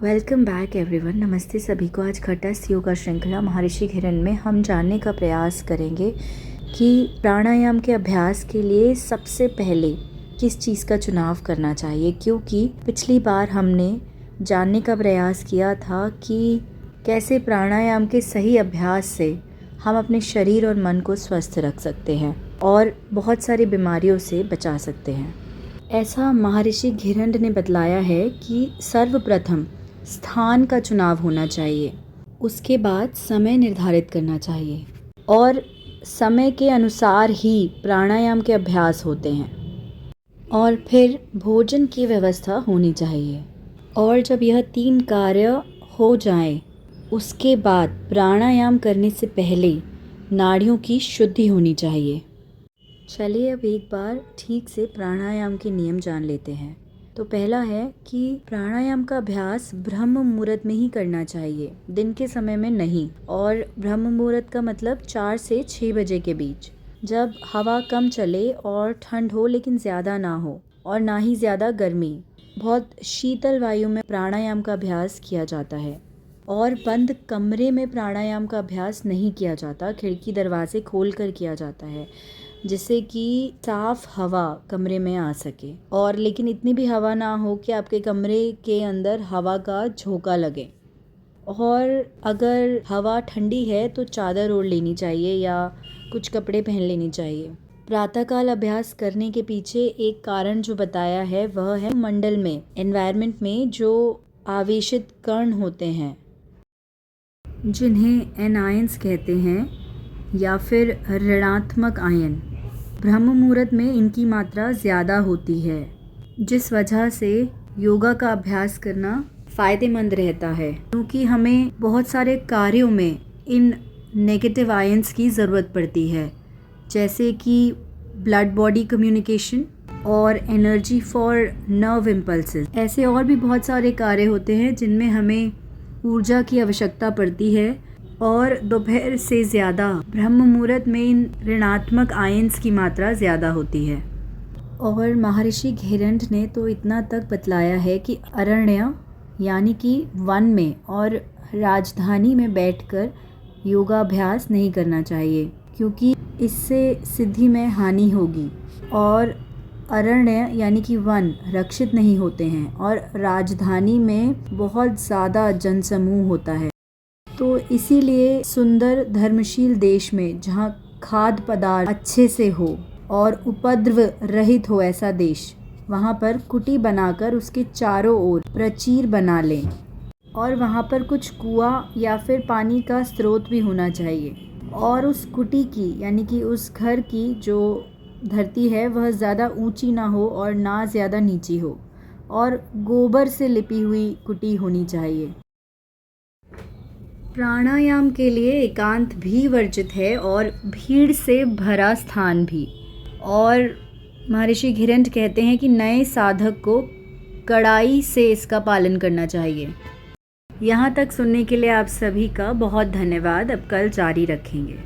Welcome back everyone. नमस्ते सभी को। आज खट्टस योगा श्रृंखला महर्षि घिरन में हम जानने का प्रयास करेंगे कि प्राणायाम के अभ्यास के लिए सबसे पहले किस चीज़ का चुनाव करना चाहिए, क्योंकि पिछली बार हमने जानने का प्रयास किया था कि कैसे प्राणायाम के सही अभ्यास से हम अपने शरीर और मन को स्वस्थ रख सकते हैं और बहुत सारी बीमारियों से बचा सकते हैं। ऐसा महर्षि घिरन ने बतलाया है कि सर्वप्रथम स्थान का चुनाव होना चाहिए, उसके बाद समय निर्धारित करना चाहिए और समय के अनुसार ही प्राणायाम के अभ्यास होते हैं और फिर भोजन की व्यवस्था होनी चाहिए। और जब यह 3 कार्य हो जाएं, उसके बाद प्राणायाम करने से पहले नाड़ियों की शुद्धि होनी चाहिए। चलिए अब एक बार ठीक से प्राणायाम के नियम जान लेते हैं। तो पहला है कि प्राणायाम का अभ्यास ब्रह्म मुहूर्त में ही करना चाहिए, दिन के समय में नहीं। और ब्रह्म मुहूर्त का मतलब 4 से 6 बजे के बीच, जब हवा कम चले और ठंड हो लेकिन ज़्यादा ना हो और ना ही ज़्यादा गर्मी। बहुत शीतल वायु में प्राणायाम का अभ्यास किया जाता है और बंद कमरे में प्राणायाम का अभ्यास नहीं किया जाता। खिड़की दरवाजे खोल कर किया जाता है जिससे कि साफ हवा कमरे में आ सके, और लेकिन इतनी भी हवा ना हो कि आपके कमरे के अंदर हवा का झोंका लगे। और अगर हवा ठंडी है तो चादर ओढ़ लेनी चाहिए या कुछ कपड़े पहन लेनी चाहिए। प्रातःकाल अभ्यास करने के पीछे एक कारण जो बताया है वह है मंडल में, एनवायरनमेंट में जो आवेशित कण होते हैं जिन्हें एनायंस कहते हैं या फिर ऋणात्मक आयन, ब्रह्म मुहूर्त में इनकी मात्रा ज़्यादा होती है, जिस वजह से योगा का अभ्यास करना फ़ायदेमंद रहता है, क्योंकि हमें बहुत सारे कार्यों में इन नेगेटिव आयंस की ज़रूरत पड़ती है, जैसे कि ब्लड बॉडी कम्युनिकेशन और एनर्जी फॉर नर्व इम्पल्सेस। ऐसे और भी बहुत सारे कार्य होते हैं जिनमें हमें ऊर्जा की आवश्यकता पड़ती है, और दोपहर से ज़्यादा ब्रह्म मुहूर्त में इन ऋणात्मक आयंस की मात्रा ज़्यादा होती है। और महर्षि घिरन ने तो इतना तक बतलाया है कि अरण्य यानी कि वन में और राजधानी में बैठकर योगाभ्यास नहीं करना चाहिए, क्योंकि इससे सिद्धि में हानि होगी। और अरण्य यानी कि वन रक्षित नहीं होते हैं और राजधानी में बहुत ज़्यादा जनसमूह होता है। तो इसीलिए सुंदर धर्मशील देश में, जहाँ खाद्य पदार्थ अच्छे से हो और उपद्रव रहित हो, ऐसा देश, वहाँ पर कुटी बनाकर उसके चारों ओर प्राचीर बना लें और वहाँ पर कुछ कुआं या फिर पानी का स्रोत भी होना चाहिए। और उस कुटी की यानी कि उस घर की जो धरती है वह ज़्यादा ऊंची ना हो और ना ज़्यादा नीची हो, और गोबर से लिपी हुई कुटी होनी चाहिए। प्राणायाम के लिए एकांत भी वर्जित है और भीड़ से भरा स्थान भी। और महर्षि घिरन कहते हैं कि नए साधक को कड़ाई से इसका पालन करना चाहिए। यहाँ तक सुनने के लिए आप सभी का बहुत धन्यवाद। अब कल जारी रखेंगे।